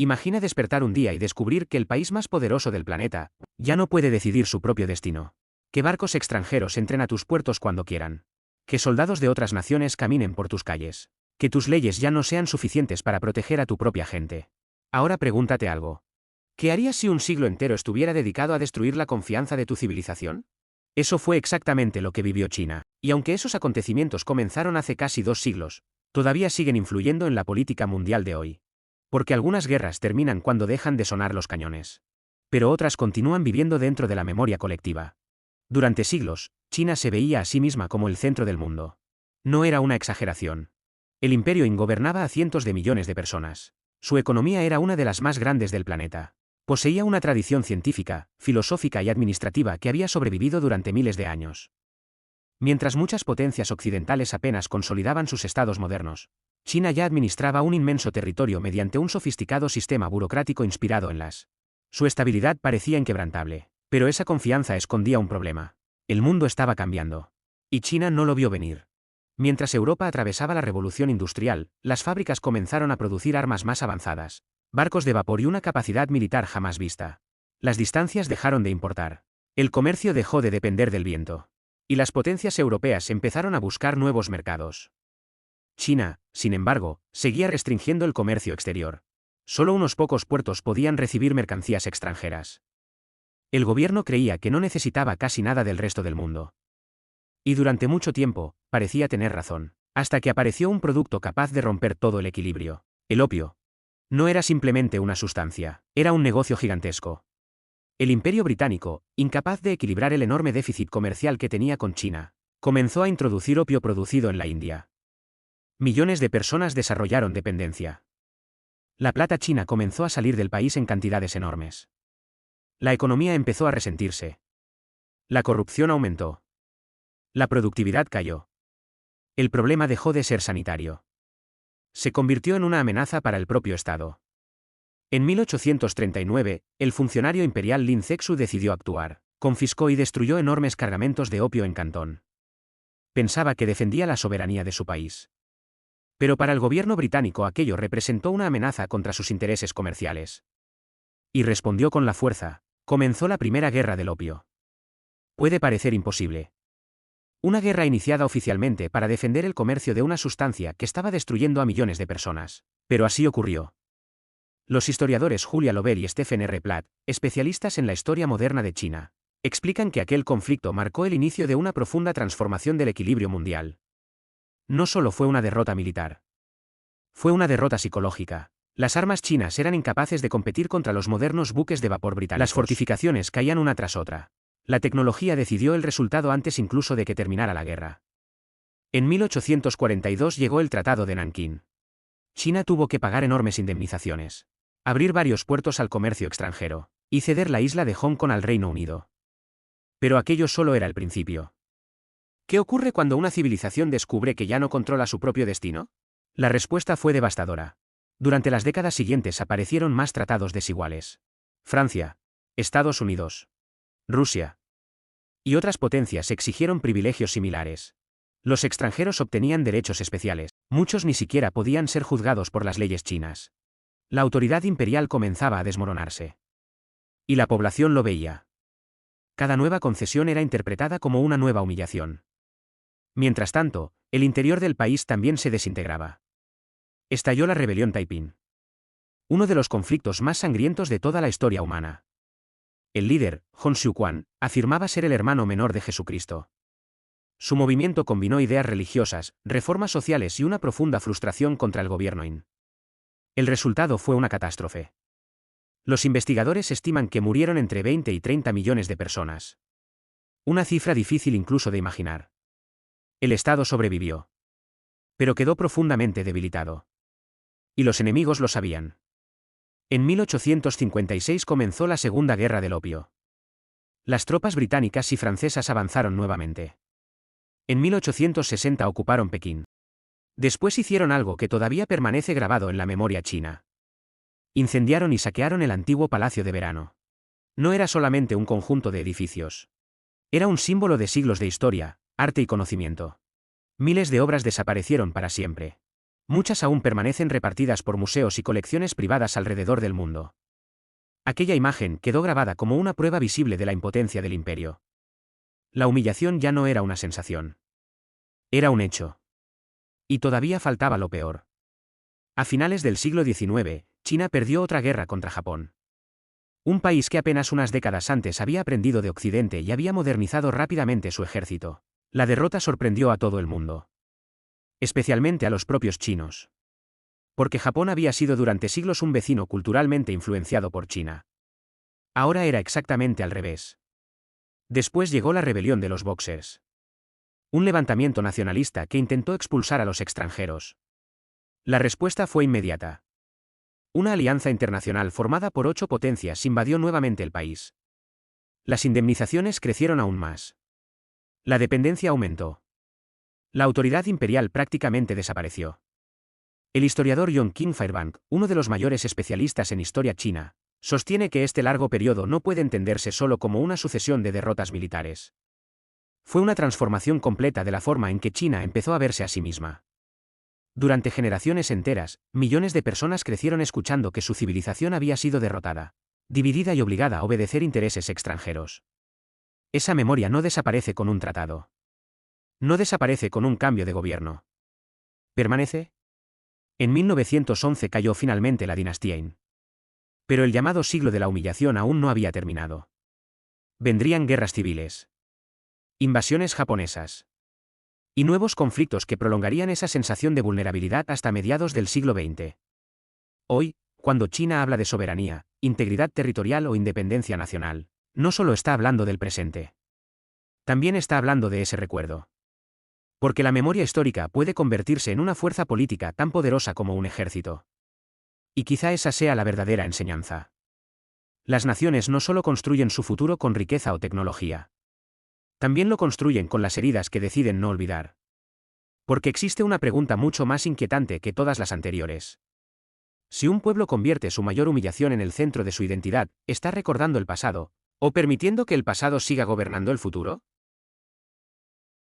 Imagina despertar un día y descubrir que el país más poderoso del planeta ya no puede decidir su propio destino. Que barcos extranjeros entren a tus puertos cuando quieran. Que soldados de otras naciones caminen por tus calles. Que tus leyes ya no sean suficientes para proteger a tu propia gente. Ahora pregúntate algo. ¿Qué harías si un siglo entero estuviera dedicado a destruir la confianza de tu civilización? Eso fue exactamente lo que vivió China, y aunque esos acontecimientos comenzaron hace casi 2 siglos, todavía siguen influyendo en la política mundial de hoy. Porque algunas guerras terminan cuando dejan de sonar los cañones. Pero otras continúan viviendo dentro de la memoria colectiva. Durante siglos, China se veía a sí misma como el centro del mundo. No era una exageración. El imperio Qing gobernaba a cientos de millones de personas. Su economía era una de las más grandes del planeta. Poseía una tradición científica, filosófica y administrativa que había sobrevivido durante miles de años. Mientras muchas potencias occidentales apenas consolidaban sus estados modernos, China ya administraba un inmenso territorio mediante un sofisticado sistema burocrático inspirado en las. Su estabilidad parecía inquebrantable, pero esa confianza escondía un problema. El mundo estaba cambiando. Y China no lo vio venir. Mientras Europa atravesaba la revolución industrial, las fábricas comenzaron a producir armas más avanzadas, barcos de vapor y una capacidad militar jamás vista. Las distancias dejaron de importar. El comercio dejó de depender del viento. Y las potencias europeas empezaron a buscar nuevos mercados. China, sin embargo, seguía restringiendo el comercio exterior. Solo unos pocos puertos podían recibir mercancías extranjeras. El gobierno creía que no necesitaba casi nada del resto del mundo. Y durante mucho tiempo, parecía tener razón, hasta que apareció un producto capaz de romper todo el equilibrio: el opio. No era simplemente una sustancia, era un negocio gigantesco. El Imperio Británico, incapaz de equilibrar el enorme déficit comercial que tenía con China, comenzó a introducir opio producido en la India. Millones de personas desarrollaron dependencia. La plata china comenzó a salir del país en cantidades enormes. La economía empezó a resentirse. La corrupción aumentó. La productividad cayó. El problema dejó de ser sanitario. Se convirtió en una amenaza para el propio Estado. En 1839, el funcionario imperial Lin Zexu decidió actuar. Confiscó y destruyó enormes cargamentos de opio en Cantón. Pensaba que defendía la soberanía de su país. Pero para el gobierno británico aquello representó una amenaza contra sus intereses comerciales. Y respondió con la fuerza. Comenzó la Primera Guerra del Opio. Puede parecer imposible. Una guerra iniciada oficialmente para defender el comercio de una sustancia que estaba destruyendo a millones de personas. Pero así ocurrió. Los historiadores Julia Lovell y Stephen R. Platt, especialistas en la historia moderna de China, explican que aquel conflicto marcó el inicio de una profunda transformación del equilibrio mundial. No solo fue una derrota militar. Fue una derrota psicológica. Las armas chinas eran incapaces de competir contra los modernos buques de vapor británicos. Las fortificaciones caían una tras otra. La tecnología decidió el resultado antes incluso de que terminara la guerra. En 1842 llegó el Tratado de Nankín. China tuvo que pagar enormes indemnizaciones, abrir varios puertos al comercio extranjero, y ceder la isla de Hong Kong al Reino Unido. Pero aquello solo era el principio. ¿Qué ocurre cuando una civilización descubre que ya no controla su propio destino? La respuesta fue devastadora. Durante las décadas siguientes aparecieron más tratados desiguales. Francia, Estados Unidos, Rusia y otras potencias exigieron privilegios similares. Los extranjeros obtenían derechos especiales. Muchos ni siquiera podían ser juzgados por las leyes chinas. La autoridad imperial comenzaba a desmoronarse. Y la población lo veía. Cada nueva concesión era interpretada como una nueva humillación. Mientras tanto, el interior del país también se desintegraba. Estalló la rebelión Taiping. Uno de los conflictos más sangrientos de toda la historia humana. El líder, Hong Xiuquan, afirmaba ser el hermano menor de Jesucristo. Su movimiento combinó ideas religiosas, reformas sociales y una profunda frustración contra el gobierno Qing. El resultado fue una catástrofe. Los investigadores estiman que murieron entre 20 y 30 millones de personas. Una cifra difícil incluso de imaginar. El Estado sobrevivió. Pero quedó profundamente debilitado. Y los enemigos lo sabían. En 1856 comenzó la Segunda Guerra del Opio. Las tropas británicas y francesas avanzaron nuevamente. En 1860 ocuparon Pekín. Después hicieron algo que todavía permanece grabado en la memoria china. Incendiaron y saquearon el antiguo Palacio de Verano. No era solamente un conjunto de edificios. Era un símbolo de siglos de historia, arte y conocimiento. Miles de obras desaparecieron para siempre. Muchas aún permanecen repartidas por museos y colecciones privadas alrededor del mundo. Aquella imagen quedó grabada como una prueba visible de la impotencia del imperio. La humillación ya no era una sensación. Era un hecho. Y todavía faltaba lo peor. A finales del siglo XIX, China perdió otra guerra contra Japón. Un país que apenas unas décadas antes había aprendido de Occidente y había modernizado rápidamente su ejército. La derrota sorprendió a todo el mundo. Especialmente a los propios chinos. Porque Japón había sido durante siglos un vecino culturalmente influenciado por China. Ahora era exactamente al revés. Después llegó la rebelión de los Boxers. Un levantamiento nacionalista que intentó expulsar a los extranjeros. La respuesta fue inmediata. Una alianza internacional formada por 8 potencias invadió nuevamente el país. Las indemnizaciones crecieron aún más. La dependencia aumentó. La autoridad imperial prácticamente desapareció. El historiador John King Fairbank, uno de los mayores especialistas en historia china, sostiene que este largo periodo no puede entenderse solo como una sucesión de derrotas militares. Fue una transformación completa de la forma en que China empezó a verse a sí misma. Durante generaciones enteras, millones de personas crecieron escuchando que su civilización había sido derrotada, dividida y obligada a obedecer intereses extranjeros. Esa memoria no desaparece con un tratado. No desaparece con un cambio de gobierno. ¿Permanece? En 1911 cayó finalmente la dinastía Qin. Pero el llamado siglo de la humillación aún no había terminado. Vendrían guerras civiles. Invasiones japonesas. Y nuevos conflictos que prolongarían esa sensación de vulnerabilidad hasta mediados del siglo XX. Hoy, cuando China habla de soberanía, integridad territorial o independencia nacional, no solo está hablando del presente. También está hablando de ese recuerdo. Porque la memoria histórica puede convertirse en una fuerza política tan poderosa como un ejército. Y quizá esa sea la verdadera enseñanza. Las naciones no solo construyen su futuro con riqueza o tecnología. También lo construyen con las heridas que deciden no olvidar. Porque existe una pregunta mucho más inquietante que todas las anteriores. Si un pueblo convierte su mayor humillación en el centro de su identidad, ¿está recordando el pasado, o permitiendo que el pasado siga gobernando el futuro?